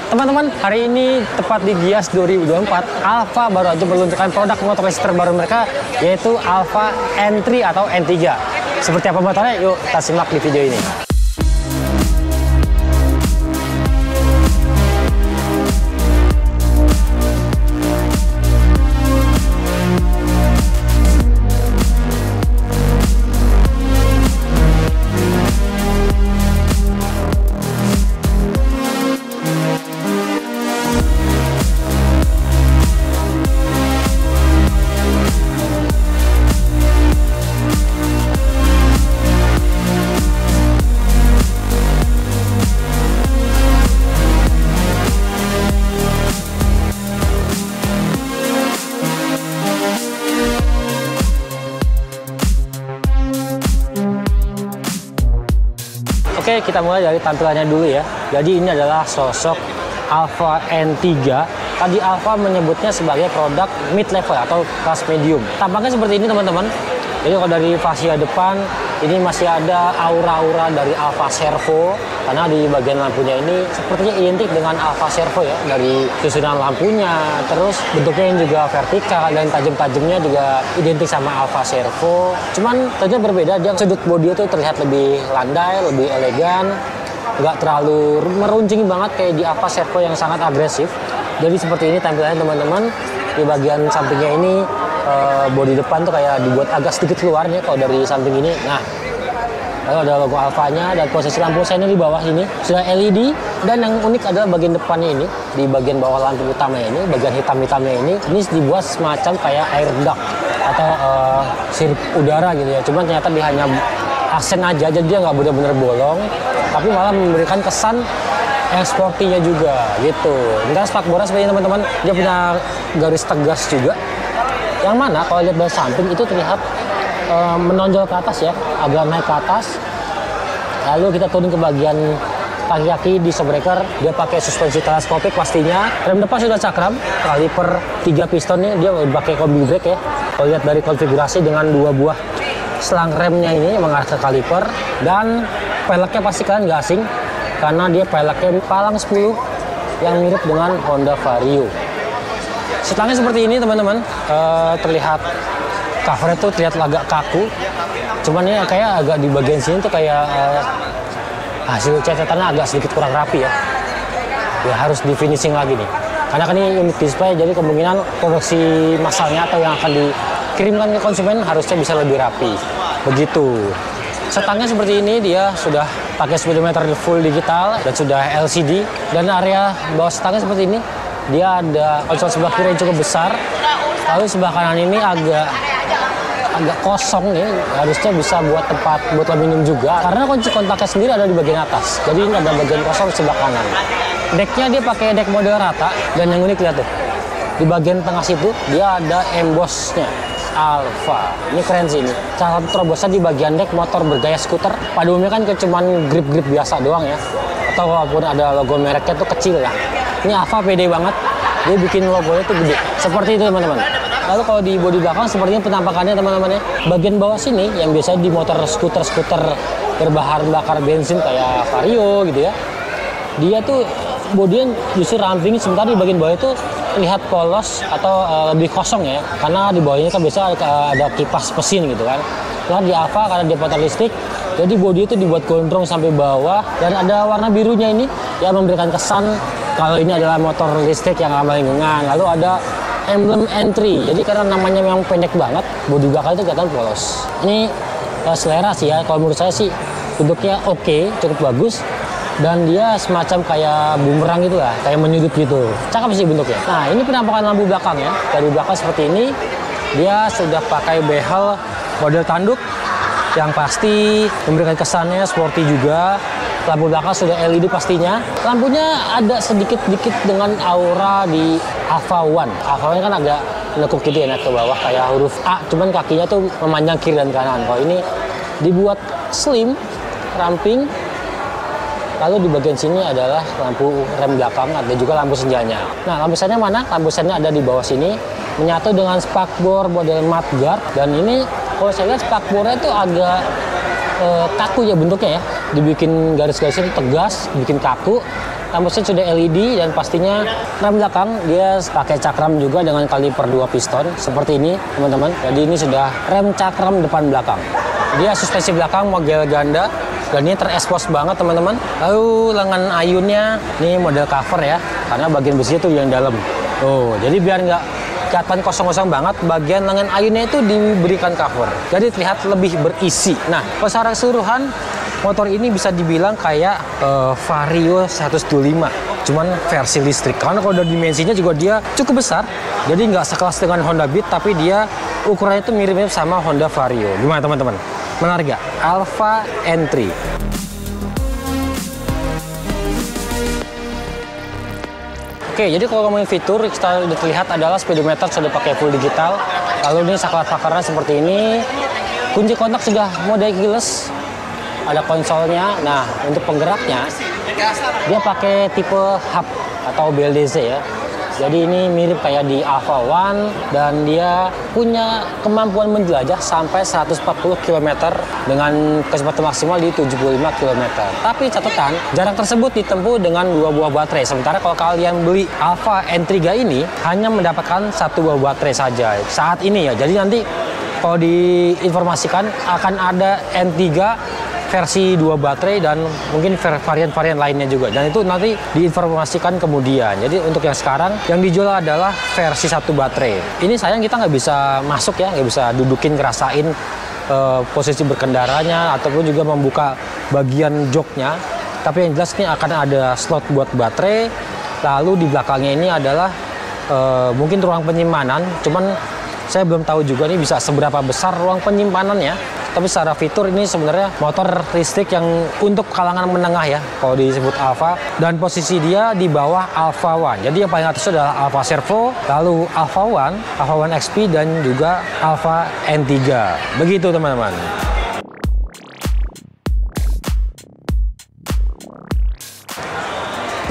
Teman-teman, hari ini tepat di Gias 2024, Alfa baru aja meluncurkan produk motor listrik terbaru mereka, yaitu Alfa N3 atau N3. Seperti apa motornya? Yuk kita simak di video ini. Oke, kita mulai dari tampilannya dulu ya. Jadi ini adalah sosok Alfa N3. Tadi Alfa menyebutnya sebagai produk mid level atau kelas medium. Tampaknya seperti ini teman-teman. Jadi kalau dari fascia depan ini masih ada aura-aura dari Alfa Servo, karena di bagian lampunya ini sepertinya identik dengan Alfa Servo ya, dari susunan lampunya, terus bentuknya yang juga vertikal dan tajam-tajamnya juga identik sama Alfa Servo. Cuman tentunya berbeda, dia sudut bodi itu terlihat lebih landai, lebih elegan, nggak terlalu meruncing banget kayak di Alfa Servo yang sangat agresif. Jadi seperti ini tampilannya teman-teman. Di bagian sampingnya ini bodi depan tuh kayak dibuat agak sedikit keluar nih kalau dari samping ini. Nah, lalu ada logo Alfanya dan posisi lampu senya di bawah ini sudah LED, dan yang unik adalah bagian depannya ini, di bagian bawah lampu utama ini, bagian hitam-hitamnya ini dibuat semacam kayak air duct atau sirip udara gitu ya. Cuman ternyata dia hanya aksen aja, jadi dia nggak benar-benar bolong, tapi malah memberikan kesan sporty-nya juga gitu. Bentar spakbornya seperti teman-teman, dia punya garis tegas juga, yang mana kalau lihat dari samping itu terlihat menonjol ke atas ya, agak naik ke atas. Lalu kita turun ke bagian kaki-kaki di shockbreaker, dia pakai suspensi teleskopik pastinya. Rem depan sudah cakram, kaliper 3 piston nih, dia pakai combi brake ya. Kalau lihat dari konfigurasi dengan 2 buah selang remnya ini mengarah ke kaliper, dan peleknya pasti kalian nggak asing karena dia peleknya palang 10 yang mirip dengan Honda Vario. Setelahnya seperti ini teman-teman, terlihat covernya tuh terlihat agak kaku, cuman ini kayak agak di bagian sini tuh kayak hasil catatannya agak sedikit kurang rapi ya. Ya harus di finishing lagi nih, karena kan ini unit display, jadi kemungkinan produksi massalnya atau yang akan dikirimkan ke konsumen harusnya bisa lebih rapi begitu. Setangnya seperti ini, dia sudah pakai speedometer full digital dan sudah LCD, dan area bawah setangnya seperti ini, dia ada konsol sebelah kiri yang cukup besar, lalu sebelah kanan ini agak kosong nih, harusnya bisa buat tempat botol minum juga, karena kunci kontaknya sendiri ada di bagian atas, jadi ini ada bagian kosong sebelah kanan. Decknya dia pakai deck model rata, dan yang unik lihat tuh, di bagian tengah situ dia ada embossnya Alfa. Ini keren sih ini. Salah satu terobosan di bagian deck motor bergaya skuter. Pada umumnya kan cuman grip-grip biasa doang ya, atau walaupun ada logo mereknya tuh kecil lah. Ini Alfa pede banget, dia bikin logonya tuh gede. Seperti itu teman-teman. Lalu kalau di bodi belakang sepertinya penampakannya teman-teman ya, bagian bawah sini yang biasanya di motor skuter-skuter berbahan bakar bensin kayak Vario gitu ya, dia tuh bodinya justru ramping, sementara di bagian bawah itu terlihat polos atau lebih kosong ya, karena di bawahnya kan biasa ada kipas mesin gitu kan. Nah di Alfa karena dia motor listrik, jadi bodi itu dibuat gondrong sampai bawah, dan ada warna birunya ini yang memberikan kesan kalau ini adalah motor listrik yang ramah lingkungan. Lalu ada emblem N3, jadi karena namanya memang pendek banget, bodi belakang itu kelihatan polos. Ini selera sih ya, kalau menurut saya sih bentuknya oke, cukup bagus. Dan dia semacam kayak bumerang gitu lah, kayak menyudut gitu. Cakep sih bentuknya. Nah ini penampakan lampu belakang ya. Dari belakang seperti ini, dia sudah pakai behel model tanduk yang pasti memberikan kesannya sporty juga. Lampu belakang sudah LED pastinya. Lampunya ada sedikit-sedikit dengan aura di Alfa One. Alfa One kan agak nekuk gitu ya, naik ke bawah kayak huruf A, cuman kakinya tuh memanjang kiri dan kanan. Kalau ini dibuat slim, ramping. Lalu di bagian sini adalah lampu rem belakang, ada juga lampu senjanya. Nah, lampu sennya mana? Lampu sennya ada di bawah sini, menyatu dengan spakbor model mudguard. Dan ini kalau saya lihat spakbornya itu agak kaku ya bentuknya ya. Dibikin garis-garisnya tegas, bikin kaku. lampu sen sudah LED dan pastinya rem belakang dia pakai cakram juga dengan kaliper 2 piston seperti ini teman-teman. Jadi ini sudah rem cakram depan belakang. Dia suspensi belakang model ganda dan ini terekspos banget teman-teman. Lalu lengan ayunnya ini model cover ya, karena bagian besinya tuh yang dalam. Oh, jadi biar nggak kelihatan kosong-kosong banget, bagian lengan ayunnya itu diberikan cover. Jadi terlihat lebih berisi. Nah, secara keseluruhan motor ini bisa dibilang kayak Vario 125, cuman versi listrik. Karena kalau dari dimensinya juga dia cukup besar, jadi nggak sekelas dengan Honda Beat, tapi dia ukurannya itu mirip-mirip sama Honda Vario. Gimana teman-teman? Menarik nggak? Alfa N3. Oke, jadi kalau ngomongin fitur, kita udah terlihat adalah speedometer sudah pakai full digital. Lalu ini saklar fakarnya seperti ini. Kunci kontak sudah mode keyless. Ada konsolnya. Nah, untuk penggeraknya dia pakai tipe hub atau BLDC ya. Jadi ini mirip kayak di Alfa One dan dia punya kemampuan menjelajah sampai 140 km dengan kecepatan maksimal di 75 km. Tapi catatan, jarak tersebut ditempuh dengan 2 buah baterai. Sementara kalau kalian beli Alfa N3 ini hanya mendapatkan 1 buah baterai saja saat ini ya. Jadi nanti kalau diinformasikan akan ada N3 versi 2 baterai dan mungkin varian-varian lainnya juga, dan itu nanti diinformasikan kemudian. Jadi untuk yang sekarang yang dijual adalah versi 1 baterai. Ini sayang kita nggak bisa masuk ya, nggak bisa dudukin ngerasain posisi berkendaranya ataupun juga membuka bagian joknya. Tapi yang jelas ini akan ada slot buat baterai. Lalu di belakangnya ini adalah mungkin ruang penyimpanan, cuman saya belum tahu juga nih bisa seberapa besar ruang penyimpanannya. Tapi secara fitur ini sebenarnya motor listrik yang untuk kalangan menengah ya, kalau disebut Alfa. Dan posisi dia di bawah Alfa One. Jadi yang paling atas adalah Alfa Servo, lalu Alfa One XP, dan juga Alfa N3. Begitu teman-teman.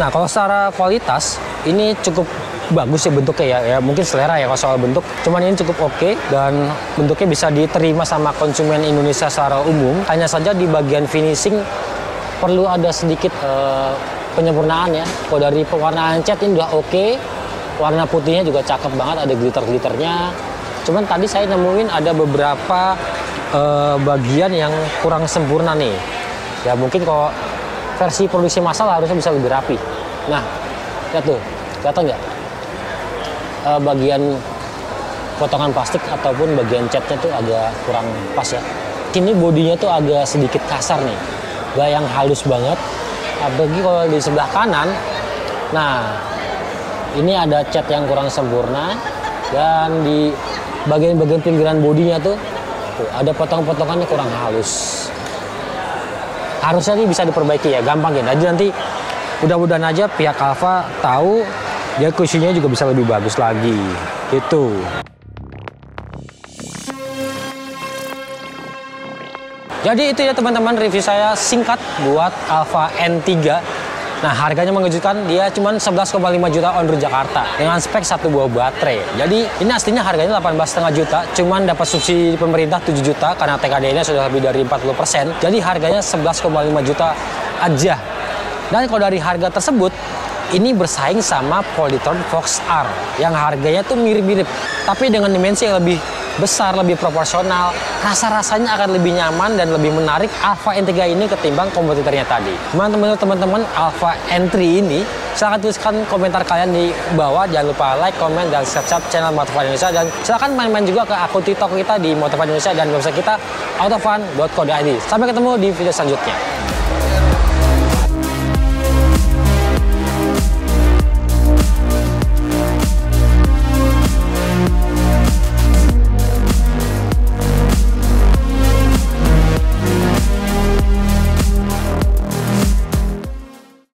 Nah, kalau secara kualitas ini cukup bagus ya bentuknya ya, mungkin selera ya kalau soal bentuk, cuman ini cukup oke dan bentuknya bisa diterima sama konsumen Indonesia secara umum. Hanya saja di bagian finishing perlu ada sedikit penyempurnaan ya. Kalau dari pewarnaan cat ini udah oke, warna putihnya juga cakep banget, ada glitter-glitternya. Cuman tadi saya nemuin ada beberapa bagian yang kurang sempurna nih ya, mungkin kalau versi produksi massal harusnya bisa lebih rapi. Nah, lihat tuh, kelihatan nggak? Bagian potongan plastik ataupun bagian catnya tuh agak kurang pas ya. Ini bodinya tuh agak sedikit kasar nih, gak yang halus banget. Apalagi kalau di sebelah kanan, nah ini ada cat yang kurang sempurna, dan di bagian-bagian pinggiran bodinya tuh ada potong-potongannya kurang halus. Harusnya ini bisa diperbaiki ya, gampang ya. Jadi nanti mudah-mudahan aja pihak Alfa tahu, dia kusinya juga bisa lebih bagus lagi gitu. Jadi itu ya teman-teman, review saya singkat buat Alfa N3. Nah, harganya mengejutkan, dia cuma 11,5 juta on road Jakarta dengan spek 1 buah baterai. Jadi ini aslinya harganya 18,5 juta, cuman dapat subsidi pemerintah 7 juta karena TKD-nya sudah lebih dari 40%. Jadi harganya 11,5 juta aja. Dan kalau dari harga tersebut, ini bersaing sama Polytron Fox R yang harganya tuh mirip-mirip, tapi dengan dimensi yang lebih besar, lebih proporsional. Rasa-rasanya akan lebih nyaman dan lebih menarik Alfa N3 ini ketimbang kompetitornya tadi. Teman-teman Alfa N3 ini, silahkan tuliskan komentar kalian di bawah. Jangan lupa like, komen, dan subscribe channel Motovun Indonesia. Dan silahkan main-main juga ke akun TikTok kita di Motovun Indonesia dan website kita autofun.co.id. Sampai ketemu di video selanjutnya.